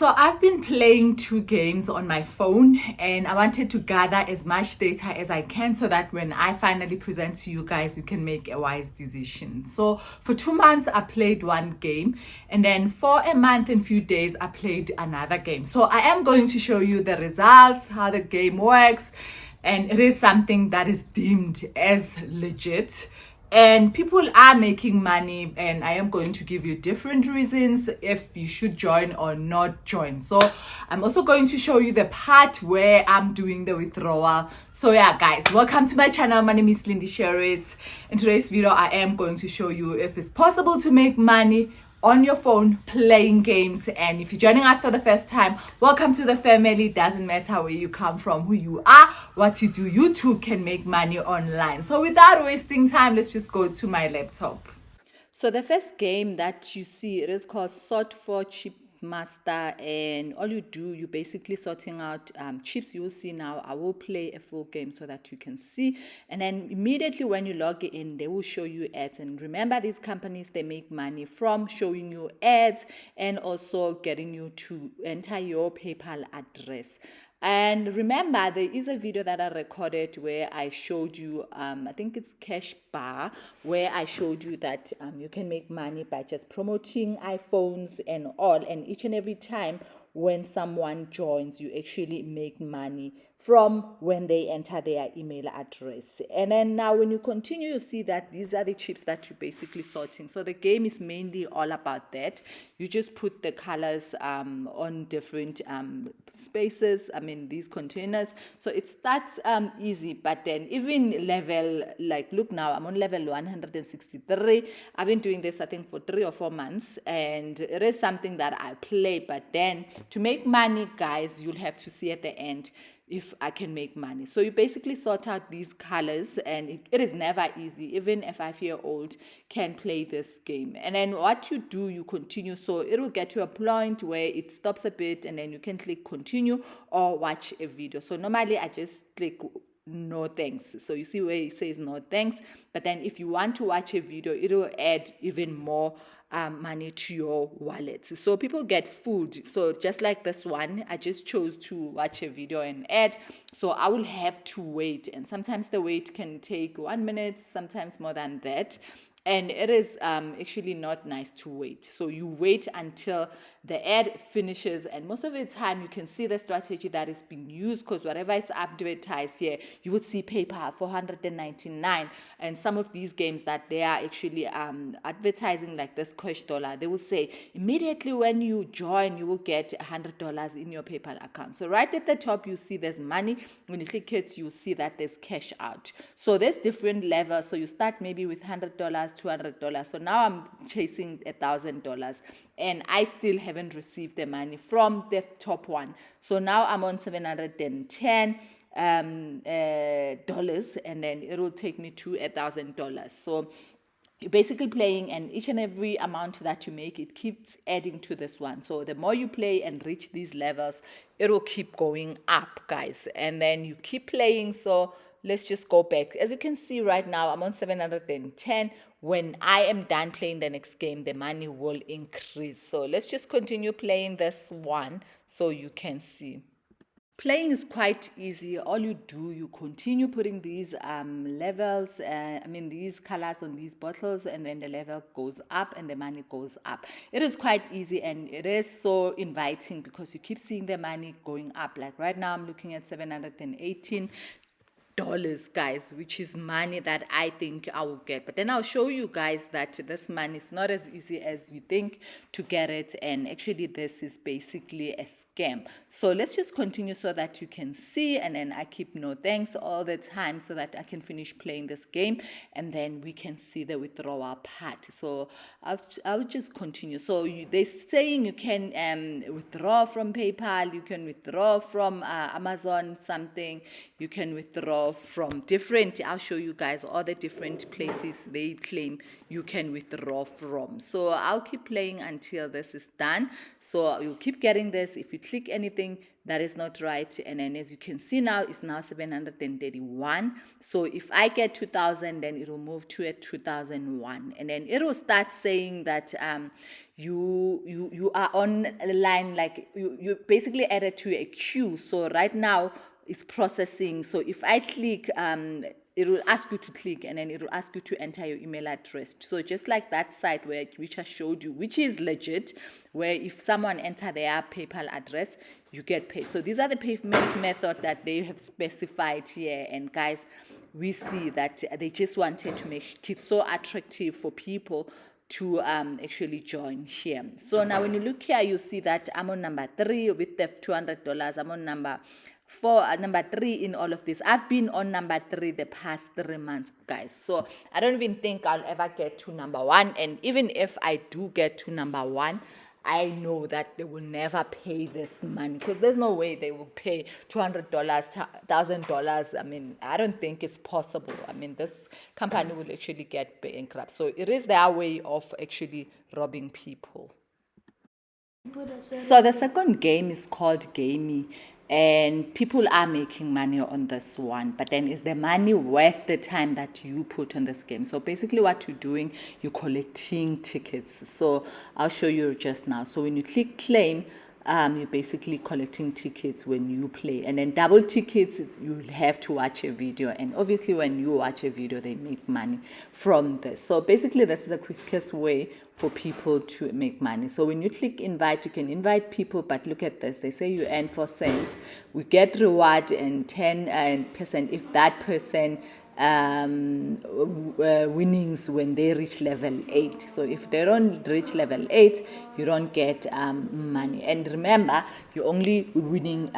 So I've been playing 2 games on my phone and I wanted to gather as much data as I can so that when I finally present to you guys, you can make a wise decision. So for 2 months, I played 1 game, and then for a month and few days, I played another game. So I am going to show you the results, how the game works, and it is something that is deemed as legit. And people are making money, and I am going to give you different reasons if you should join or not join. So I'm also going to show you the part where I'm doing the withdrawal. So yeah, guys, welcome to my channel. My name is LindyShirries. In today's video, I am going to show you if it's possible to make money on your phone playing games. And if you're joining us for the first time, welcome to the family. Doesn't matter where you come from, who you are, what you do, you too can make money online. So without wasting time, let's just go to my laptop. So the first game that you see, it is called Sort for Chip Master, and all you do, you basically sorting out chips. You will see now. I will play a full game so that you can see, and then immediately when you log in, they will show you ads. And remember, these companies, they make money from showing you ads and also getting you to enter your PayPal address. And remember, there is a video that I recorded where I showed you, I think it's Cash Bar, where I showed you that you can make money by just promoting iPhones and all. And each and every time when someone joins, you actually make money from when they enter their email address. And then now when you continue, you see that these are the chips that you're basically sorting. So the game is mainly all about that. You just put the colors on different spaces, these containers. So it starts easy, but then even level, like look now, I'm on level 163. I've been doing this I think for 3 or 4 months, and it is something that I play. But then to make money, guys, you'll have to see at the end if I can make money. So you basically sort out these colors, and it is never easy. Even a 5-year-old can play this game. And then what you do, you continue. So it will get to a point where it stops a bit, and then you can click continue or watch a video. So normally I just click no thanks. So you see where it says no thanks. But then if you want to watch a video, it will add even more money to your wallet. So people get food. So just like this one, I just chose to watch a video and add. So I will have to wait. And sometimes the wait can take 1 minute, sometimes more than that. And it is actually not nice to wait. So you wait until the ad finishes, and most of the time you can see the strategy that is being used, because whatever is advertised here, you would see PayPal 499. And some of these games that they are actually advertising, like this Cash Dollar, they will say immediately when you join, you will get $100 in your PayPal account. So right at the top, you see there's money. When you click it, you see that there's cash out. So there's different levels. So you start maybe with $100, $200. So now I'm chasing $1,000, and I still haven't received the money from the top one. So now I'm on $710 dollars, and then it will take me to $1,000. So you're basically playing, and each and every amount that you make, it keeps adding to this one. So the more you play and reach these levels, it will keep going up, guys. And then you keep playing. So let's just go back. As you can see right now, I'm on 710. When I am done playing the next game, the money will increase. So let's just continue playing this one so you can see. Playing is quite easy. All you do, you continue putting these levels, these colors on these bottles, and then the level goes up and the money goes up. It is quite easy, and it is so inviting because you keep seeing the money going up. Like right now, I'm looking at $718, guys, which is money that I think I will get. But then I'll show you guys that this money is not as easy as you think to get it, and actually this is basically a scam. So let's just continue so that you can see, and then I keep no thanks all the time so that I can finish playing this game, and then we can see the withdrawal part. So I'll just continue. So they're saying you can withdraw from PayPal, you can withdraw from Amazon something, you can withdraw withdraw from different, I'll show you guys all the different places they claim you can withdraw from. So I'll keep playing until this is done. So you'll keep getting this. If you click anything that is not right, and then as you can see now, it's now 731. So if I get 2000, then it will move to a 2001, and then it will start saying that you are on a line, like you basically added to a queue. So right now it's processing. So if I click, it will ask you to click, and then it will ask you to enter your email address. So just like that site which I showed you, which is legit, where if someone enter their PayPal address, you get paid. So these are the payment method that they have specified here. And guys, we see that they just wanted to make it so attractive for people to actually join here. So now when you look here, you see that I'm on number 3 with the $200. I'm on number 3 in all of this. I've been on number 3 the past 3 months, guys. So I don't even think I'll ever get to number 1. And even if I do get to number 1, I know that they will never pay this money, because there's no way they will pay $200, $1,000. I mean, I don't think it's possible. I mean, this company will actually get bankrupt. So it is their way of actually robbing people. So the second game is called Gamey, and people are making money on this one. But then, is the money worth the time that you put on this game? So basically what you're doing, you're collecting tickets. So I'll show you just now. So when you click claim, you're basically collecting tickets when you play. And then double tickets, you have to watch a video. And obviously when you watch a video, they make money from this. So basically this is a quickest way for people to make money. So when you click invite, you can invite people, but look at this. They say you earn 4 cents. We get reward and 10% if that person winnings when they reach level 8. So if they don't reach level 8, you don't get money. And remember, you're only winning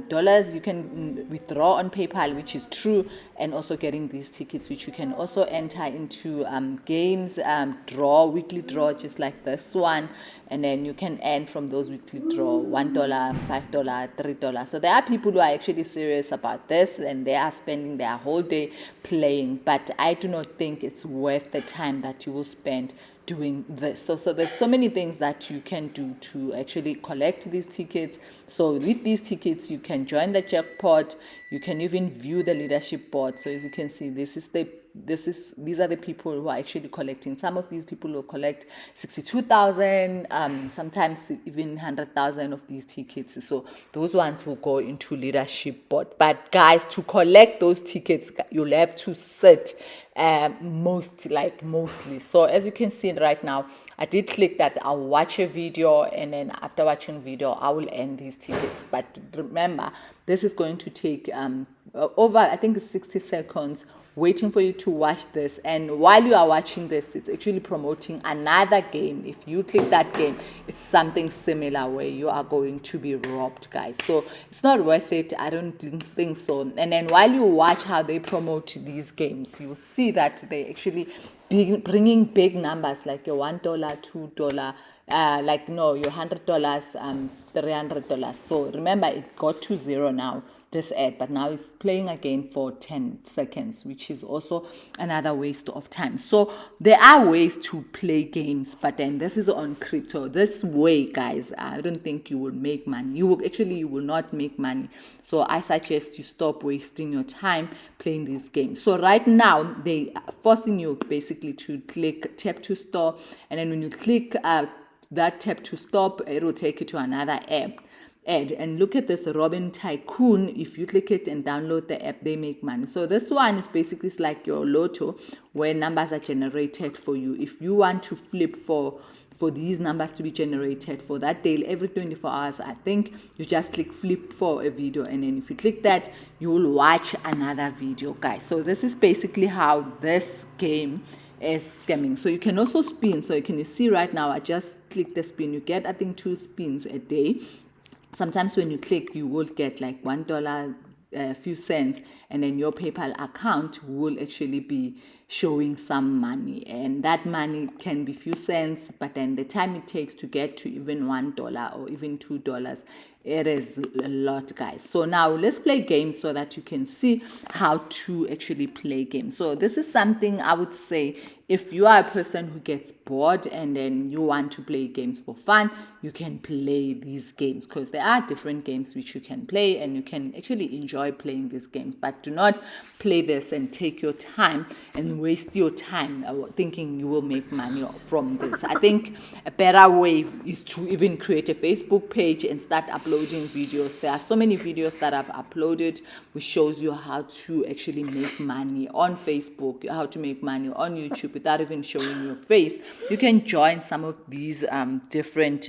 dollars. You can withdraw on PayPal, which is true, and also getting these tickets, which you can also enter into games, weekly draw, just like this one. And then you can earn from those weekly draw $1, $5, $3. So there are people who are actually serious about this, and they are spending their whole day playing. But I do not think it's worth the time that you will spend doing this. So there's so many things that you can do to actually collect these tickets. So with these tickets, you can join the jackpot. You can even view the leadership board. So as you can see, these are the people who are actually collecting. Some of these people will collect 62,000, sometimes even 100,000 of these tickets. So those ones will go into leadership board. But guys, to collect those tickets, you'll have to sit mostly. So as you can see right now, I did click that I'll watch a video, and then after watching video, I will earn these tickets. But remember, this is going to take over, I think, 60 seconds waiting for you to watch this. And while you are watching this, it's actually promoting another game. If you click that game, it's something similar where you are going to be robbed, guys. So it's not worth it. I don't think so. And then while you watch how they promote these games, you'll see that they actually bringing big numbers, like your $1, $2, your $100, $300. So remember, it got to 0 now, this ad, but now it's playing again for 10 seconds, which is also another waste of time. So there are ways to play games, but then this is on crypto. This way, guys, I don't think you will make money. You will not make money. So I suggest you stop wasting your time playing these games. So right now, they are forcing you basically to click tap to store, and then when you click that tap to stop, it will take you to another app. And look at this Robin Tycoon. If you click it and download the app, they make money. So this one is basically like your lotto, where numbers are generated for you. If you want to flip for these numbers to be generated for that day, every 24 hours, I think you just click flip for a video, and then if you click that, you will watch another video, guys. So this is basically how this game is scamming. So you can also spin. So you see right now, I just click the spin. You get, I think, 2 spins a day. Sometimes when you click, you will get like $1, a few cents, and then your PayPal account will actually be showing some money, and that money can be few cents, but then the time it takes to get to even $1 or even $2, it is a lot, guys. So now let's play games so that you can see how to actually play games. So this is something I would say, if you are a person who gets bored and then you want to play games for fun, you can play these games, because there are different games which you can play and you can actually enjoy playing these games. But do not play this and take your time and waste your time thinking you will make money from this. I think a better way is to even create a Facebook page and start uploading videos. There are so many videos that I've uploaded which shows you how to actually make money on Facebook, how to make money on YouTube without even showing your face. You can join some of these different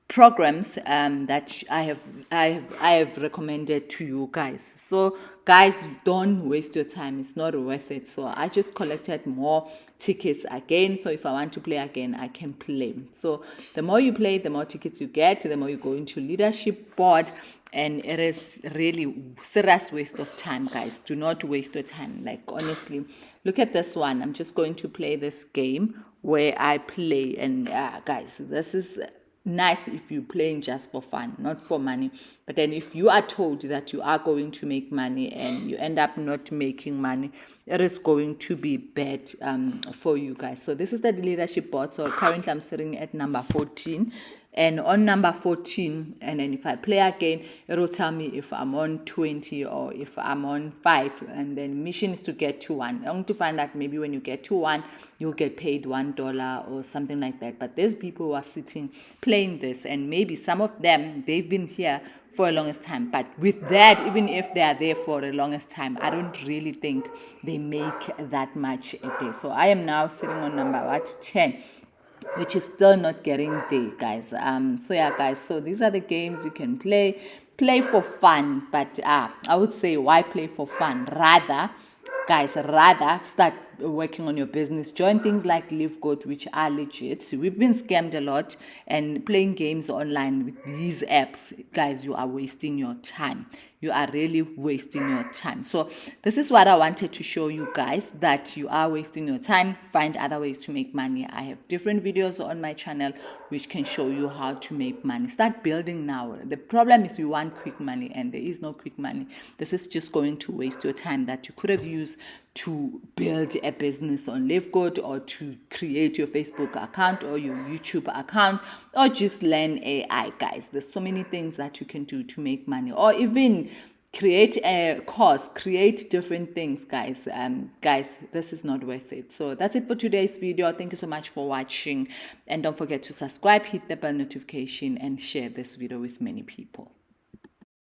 programs that I have recommended to you guys. So guys, don't waste your time, it's not worth it. So I just collected more tickets again, so if I want to play again, I can play. So the more you play, the more tickets you get, the more you go into leadership board, and it is really serious waste of time, guys. Do not waste your time. Like, honestly, look at this one. I'm just going to play this game where I play, and guys, this is nice if you're playing just for fun, not for money. But then if you are told that you are going to make money and you end up not making money, it is going to be bad for you guys. So this is the leadership board. So currently I'm sitting at number 14, and on number 14, and then if I play again, it will tell me if I'm on 20 or if I'm on 5, and then mission is to get to 1. I'm going to find out maybe when you get to 1, you'll get paid $1 or something like that. But there's people who are sitting playing this, and maybe some of them, they've been here for a longest time. But with that, even if they are there for the longest time, I don't really think they make that much a day. So I am now sitting on number 10, which is still not getting there, guys. So yeah, guys, so these are the games you can play for fun. But I would say, why play for fun? Rather start working on your business. Join things like LiveGoat, which are legit. We've been scammed a lot, and playing games online with these apps, guys, you are wasting your time. You are really wasting your time. So this is what I wanted to show you guys, that you are wasting your time. Find other ways to make money. I have different videos on my channel which can show you how to make money. Start building now. The problem is we want quick money, and there is no quick money. This is just going to waste your time that you could have used to build a business on LiveGoat, or to create your Facebook account or your YouTube account, or just learn AI, guys. There's so many things that you can do to make money, or even create a course, create different things, guys. Guys, this is not worth it. So that's it for today's video. Thank you so much for watching, and don't forget to subscribe, hit the bell notification, and share this video with many people.